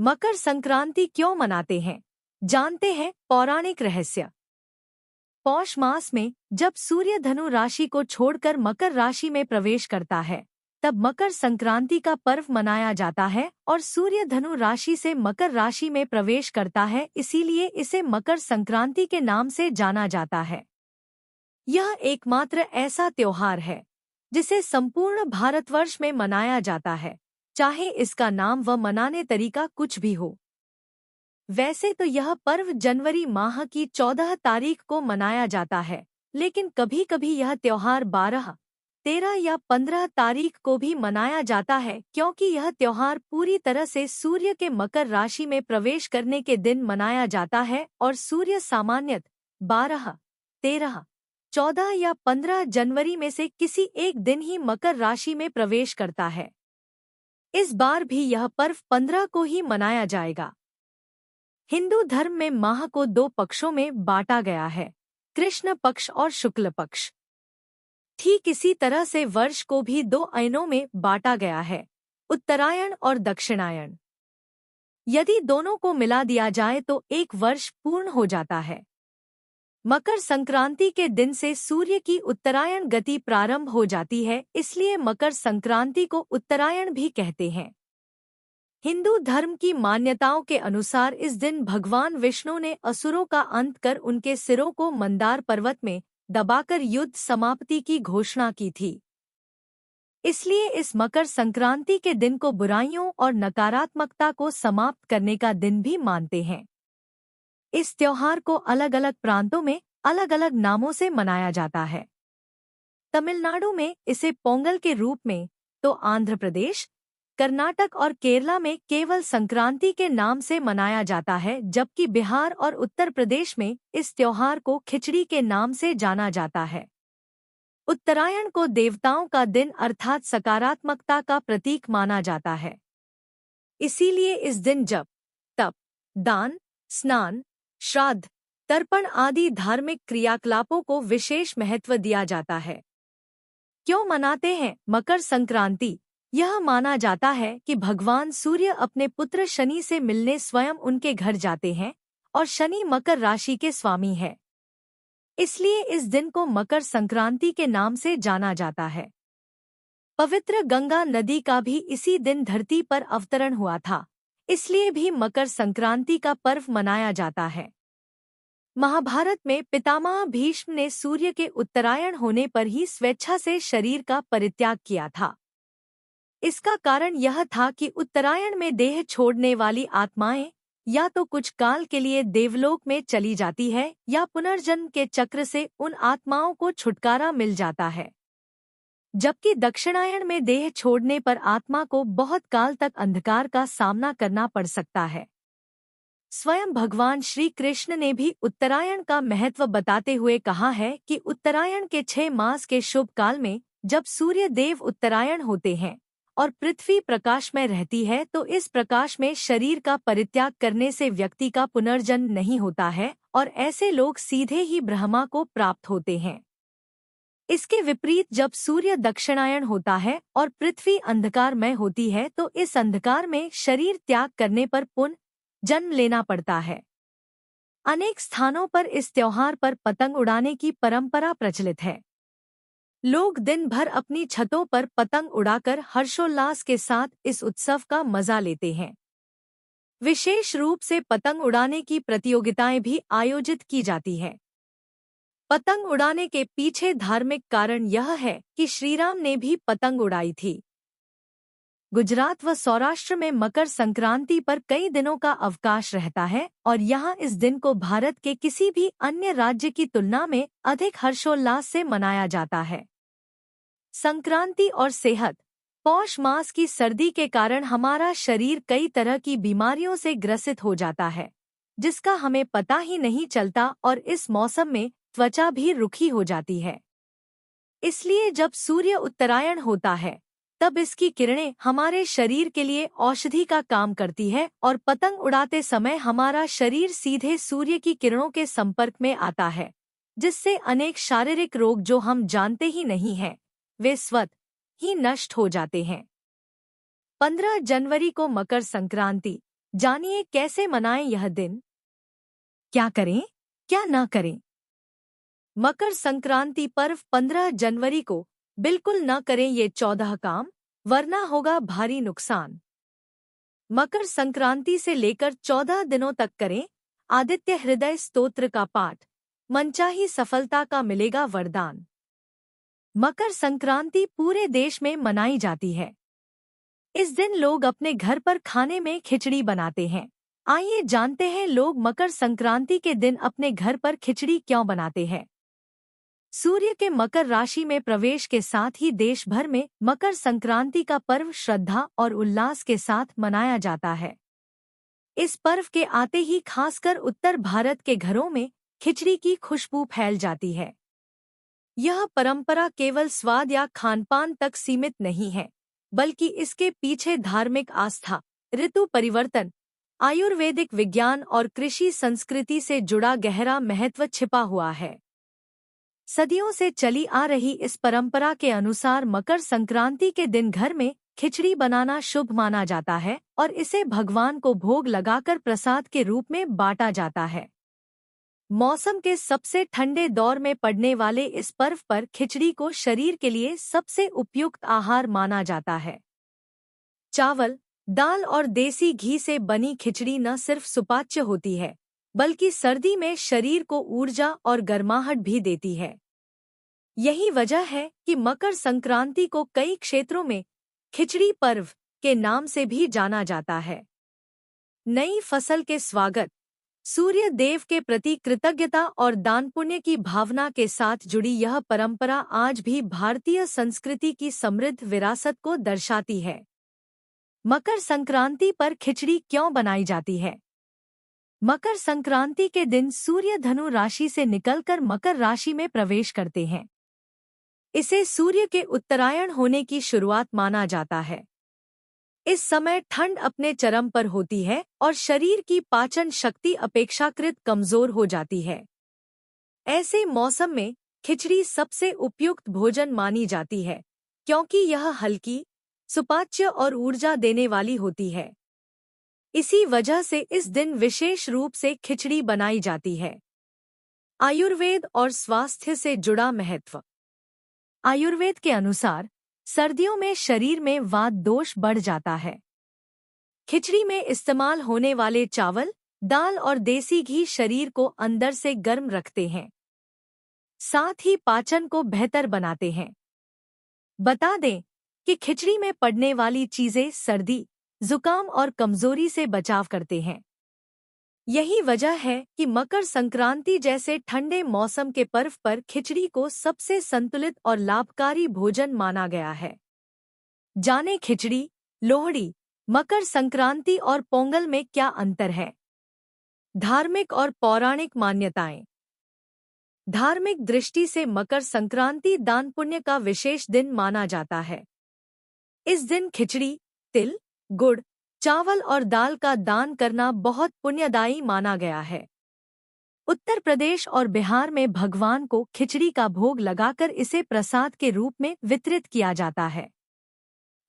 मकर संक्रांति क्यों मनाते हैं? जानते हैं पौराणिक रहस्य। पौष मास में जब सूर्य धनु राशि को छोड़कर मकर राशि में प्रवेश करता है, तब मकर संक्रांति का पर्व मनाया जाता है और सूर्य धनु राशि से मकर राशि में प्रवेश करता है, इसीलिए इसे मकर संक्रांति के नाम से जाना जाता है। यह एकमात्र ऐसा त्योहार है जिसे संपूर्ण भारतवर्ष में मनाया जाता है, चाहे इसका नाम व मनाने तरीका कुछ भी हो। वैसे तो यह पर्व जनवरी माह की 14 तारीख को मनाया जाता है, लेकिन कभी कभी यह त्योहार 12, 13 या 15 तारीख को भी मनाया जाता है, क्योंकि यह त्योहार पूरी तरह से सूर्य के मकर राशि में प्रवेश करने के दिन मनाया जाता है और सूर्य सामान्यतः 12, 13, 14 या 15 जनवरी में से किसी एक दिन ही मकर राशि में प्रवेश करता है। इस बार भी यह पर्व 15 को ही मनाया जाएगा। हिंदू धर्म में माह को 2 पक्षों में बांटा गया है, कृष्ण पक्ष और शुक्ल पक्ष। ठीक इसी तरह से वर्ष को भी 2 अयनों में बांटा गया है, उत्तरायण और दक्षिणायण। यदि दोनों को मिला दिया जाए तो एक वर्ष पूर्ण हो जाता है। मकर संक्रांति के दिन से सूर्य की उत्तरायण गति प्रारंभ हो जाती है, इसलिए मकर संक्रांति को उत्तरायण भी कहते हैं। हिंदू धर्म की मान्यताओं के अनुसार इस दिन भगवान विष्णु ने असुरों का अंत कर उनके सिरों को मंदार पर्वत में दबाकर युद्ध समाप्ति की घोषणा की थी। इसलिए इस मकर संक्रांति के दिन को बुराइयों और नकारात्मकता को समाप्त करने का दिन भी मानते हैं। इस त्योहार को अलग अलग प्रांतों में अलग अलग नामों से मनाया जाता है। तमिलनाडु में इसे पोंगल के रूप में, तो आंध्र प्रदेश, कर्नाटक और केरला में केवल संक्रांति के नाम से मनाया जाता है, जबकि बिहार और उत्तर प्रदेश में इस त्योहार को खिचड़ी के नाम से जाना जाता है। उत्तरायण को देवताओं का दिन अर्थात सकारात्मकता का प्रतीक माना जाता है। इसीलिए इस दिन जप, तप, दान, स्नान, श्राद्ध, तर्पण आदि धार्मिक क्रियाकलापों को विशेष महत्व दिया जाता है। क्यों मनाते हैं मकर संक्रांति? यह माना जाता है कि भगवान सूर्य अपने पुत्र शनि से मिलने स्वयं उनके घर जाते हैं और शनि मकर राशि के स्वामी है, इसलिए इस दिन को मकर संक्रांति के नाम से जाना जाता है। पवित्र गंगा नदी का भी इसी दिन धरती पर अवतरण हुआ था, इसलिए भी मकर संक्रांति का पर्व मनाया जाता है। महाभारत में पितामह भीष्म ने सूर्य के उत्तरायण होने पर ही स्वेच्छा से शरीर का परित्याग किया था। इसका कारण यह था कि उत्तरायण में देह छोड़ने वाली आत्माएं या तो कुछ काल के लिए देवलोक में चली जाती है या पुनर्जन्म के चक्र से उन आत्माओं को छुटकारा मिल जाता है, जबकि दक्षिणायण में देह छोड़ने पर आत्मा को बहुत काल तक अंधकार का सामना करना पड़ सकता है। स्वयं भगवान श्री कृष्ण ने भी उत्तरायण का महत्व बताते हुए कहा है कि उत्तरायण के 6 मास के शुभ काल में जब सूर्य देव उत्तरायण होते हैं और पृथ्वी प्रकाश में रहती है, तो इस प्रकाश में शरीर का परित्याग करने से व्यक्ति का पुनर्जन्म नहीं होता है और ऐसे लोग सीधे ही ब्रह्मा को प्राप्त होते हैं। इसके विपरीत जब सूर्य दक्षिणायण होता है और पृथ्वी अंधकारमय होती है, तो इस अंधकार में शरीर त्याग करने पर पुनः जन्म लेना पड़ता है। अनेक स्थानों पर इस त्योहार पर पतंग उड़ाने की परंपरा प्रचलित है। लोग दिन भर अपनी छतों पर पतंग उड़ाकर हर्षोल्लास के साथ इस उत्सव का मजा लेते हैं। विशेष रूप से पतंग उड़ाने की प्रतियोगिताएं भी आयोजित की जाती है। पतंग उड़ाने के पीछे धार्मिक कारण यह है कि श्रीराम ने भी पतंग उड़ाई थी। गुजरात व सौराष्ट्र में मकर संक्रांति पर कई दिनों का अवकाश रहता है और यहाँ इस दिन को भारत के किसी भी अन्य राज्य की तुलना में अधिक हर्षोल्लास से मनाया जाता है। संक्रांति और सेहत। पौष मास की सर्दी के कारण हमारा शरीर कई तरह की बीमारियों से ग्रसित हो जाता है, जिसका हमें पता ही नहीं चलता और इस मौसम में त्वचा भी रुखी हो जाती है। इसलिए जब सूर्य उत्तरायण होता है तब इसकी किरणें हमारे शरीर के लिए औषधि का काम करती है और पतंग उड़ाते समय हमारा शरीर सीधे सूर्य की किरणों के संपर्क में आता है, जिससे अनेक शारीरिक रोग जो हम जानते ही नहीं हैं, वे स्वतः ही नष्ट हो जाते हैं। 15 जनवरी को मकर संक्रांति जानिए कैसे मनाएं यह दिन। क्या करें, क्या ना करें। मकर संक्रांति पर्व 15 जनवरी को। बिल्कुल न करें ये 14 काम, वरना होगा भारी नुकसान। मकर संक्रांति से लेकर 14 दिनों तक करें आदित्य हृदय स्तोत्र का पाठ। मनचाही सफलता का मिलेगा वरदान। मकर संक्रांति पूरे देश में मनाई जाती है। इस दिन लोग अपने घर पर खाने में खिचड़ी बनाते हैं। आइए जानते हैं लोग मकर संक्रांति के दिन अपने घर पर खिचड़ी क्यों बनाते हैं। सूर्य के मकर राशि में प्रवेश के साथ ही देश भर में मकर संक्रांति का पर्व श्रद्धा और उल्लास के साथ मनाया जाता है। इस पर्व के आते ही खासकर उत्तर भारत के घरों में खिचड़ी की खुशबू फैल जाती है। यह परंपरा केवल स्वाद या खानपान तक सीमित नहीं है, बल्कि इसके पीछे धार्मिक आस्था, ऋतु परिवर्तन, आयुर्वेदिक विज्ञान और कृषि संस्कृति से जुड़ा गहरा महत्व छिपा हुआ है। सदियों से चली आ रही इस परंपरा के अनुसार मकर संक्रांति के दिन घर में खिचड़ी बनाना शुभ माना जाता है और इसे भगवान को भोग लगाकर प्रसाद के रूप में बांटा जाता है। मौसम के सबसे ठंडे दौर में पड़ने वाले इस पर्व पर खिचड़ी को शरीर के लिए सबसे उपयुक्त आहार माना जाता है। चावल, दाल और देसी घी से बनी खिचड़ी न सिर्फ सुपाच्य होती है, बल्कि सर्दी में शरीर को ऊर्जा और गर्माहट भी देती है। यही वजह है कि मकर संक्रांति को कई क्षेत्रों में खिचड़ी पर्व के नाम से भी जाना जाता है। नई फसल के स्वागत, सूर्य देव के प्रति कृतज्ञता और दान पुण्य की भावना के साथ जुड़ी यह परंपरा आज भी भारतीय संस्कृति की समृद्ध विरासत को दर्शाती है। मकर संक्रांति पर खिचड़ी क्यों बनाई जाती है? मकर संक्रांति के दिन सूर्य धनु राशि से निकलकर मकर राशि में प्रवेश करते हैं। इसे सूर्य के उत्तरायण होने की शुरुआत माना जाता है। इस समय ठंड अपने चरम पर होती है और शरीर की पाचन शक्ति अपेक्षाकृत कमजोर हो जाती है। ऐसे मौसम में खिचड़ी सबसे उपयुक्त भोजन मानी जाती है, क्योंकि यह हल्की, सुपाच्य और ऊर्जा देने वाली होती है। इसी वजह से इस दिन विशेष रूप से खिचड़ी बनाई जाती है। आयुर्वेद और स्वास्थ्य से जुड़ा महत्व। आयुर्वेद के अनुसार सर्दियों में शरीर में वात दोष बढ़ जाता है। खिचड़ी में इस्तेमाल होने वाले चावल, दाल और देसी घी शरीर को अंदर से गर्म रखते हैं, साथ ही पाचन को बेहतर बनाते हैं। बता दें कि खिचड़ी में पड़ने वाली चीजें सर्दी, जुकाम और कमजोरी से बचाव करते हैं। यही वजह है कि मकर संक्रांति जैसे ठंडे मौसम के पर्व पर खिचड़ी को सबसे संतुलित और लाभकारी भोजन माना गया है। जाने खिचड़ी, लोहड़ी, मकर संक्रांति और पोंगल में क्या अंतर है? धार्मिक और पौराणिक मान्यताएं। धार्मिक दृष्टि से मकर संक्रांति दान पुण्य का विशेष दिन माना जाता है। इस दिन खिचड़ी, तिल, गुड़, चावल और दाल का दान करना बहुत पुण्यदायी माना गया है। उत्तर प्रदेश और बिहार में भगवान को खिचड़ी का भोग लगाकर इसे प्रसाद के रूप में वितरित किया जाता है।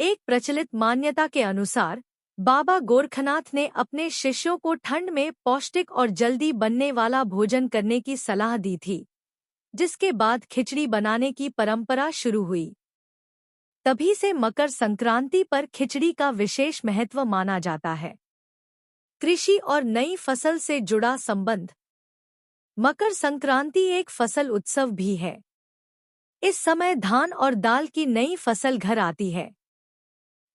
एक प्रचलित मान्यता के अनुसार बाबा गोरखनाथ ने अपने शिष्यों को ठंड में पौष्टिक और जल्दी बनने वाला भोजन करने की सलाह दी थी, जिसके बाद खिचड़ी बनाने की परंपरा शुरू हुई। तभी से मकर संक्रांति पर खिचड़ी का विशेष महत्व माना जाता है। कृषि और नई फसल से जुड़ा संबंध। मकर संक्रांति एक फसल उत्सव भी है। इस समय धान और दाल की नई फसल घर आती है।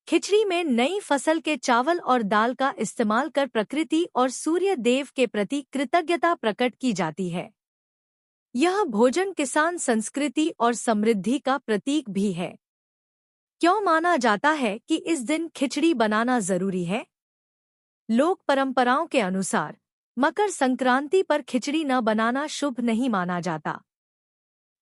खिचड़ी में नई फसल के चावल और दाल का इस्तेमाल कर प्रकृति और सूर्य देव के प्रति कृतज्ञता प्रकट की जाती है। यह भोजन किसान संस्कृति और समृद्धि का प्रतीक भी है। क्यों माना जाता है कि इस दिन खिचड़ी बनाना जरूरी है? लोक परंपराओं के अनुसार मकर संक्रांति पर खिचड़ी न बनाना शुभ नहीं माना जाता।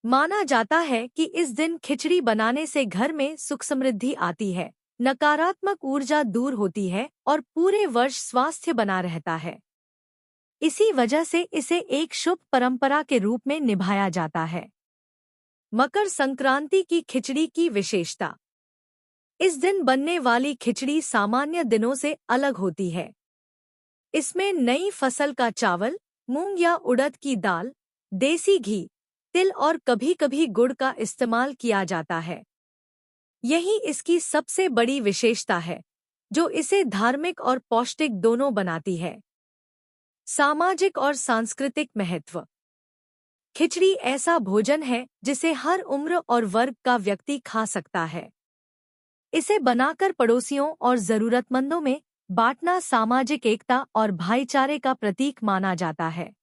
माना जाता है कि इस दिन खिचड़ी बनाने से घर में सुख समृद्धि आती है, नकारात्मक ऊर्जा दूर होती है और पूरे वर्ष स्वास्थ्य बना रहता है। इसी वजह से इसे एक शुभ परंपरा के रूप में निभाया जाता है। मकर संक्रांति की खिचड़ी की विशेषता। इस दिन बनने वाली खिचड़ी सामान्य दिनों से अलग होती है। इसमें नई फसल का चावल, मूंग या उड़द की दाल, देसी घी, तिल और कभी-कभी गुड़ का इस्तेमाल किया जाता है। यही इसकी सबसे बड़ी विशेषता है, जो इसे धार्मिक और पौष्टिक दोनों बनाती है। सामाजिक और सांस्कृतिक महत्व। खिचड़ी ऐसा भोजन है जिसे हर उम्र और वर्ग का व्यक्ति खा सकता है। इसे बनाकर पड़ोसियों और जरूरतमंदों में बांटना सामाजिक एकता और भाईचारे का प्रतीक माना जाता है।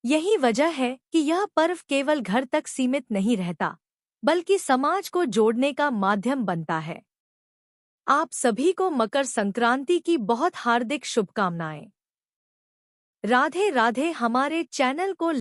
यही वजह है कि यह पर्व केवल घर तक सीमित नहीं रहता, बल्कि समाज को जोड़ने का माध्यम बनता है। आप सभी को मकर संक्रांति की बहुत हार्दिक शुभकामनाएं। राधे राधे। हमारे चैनल को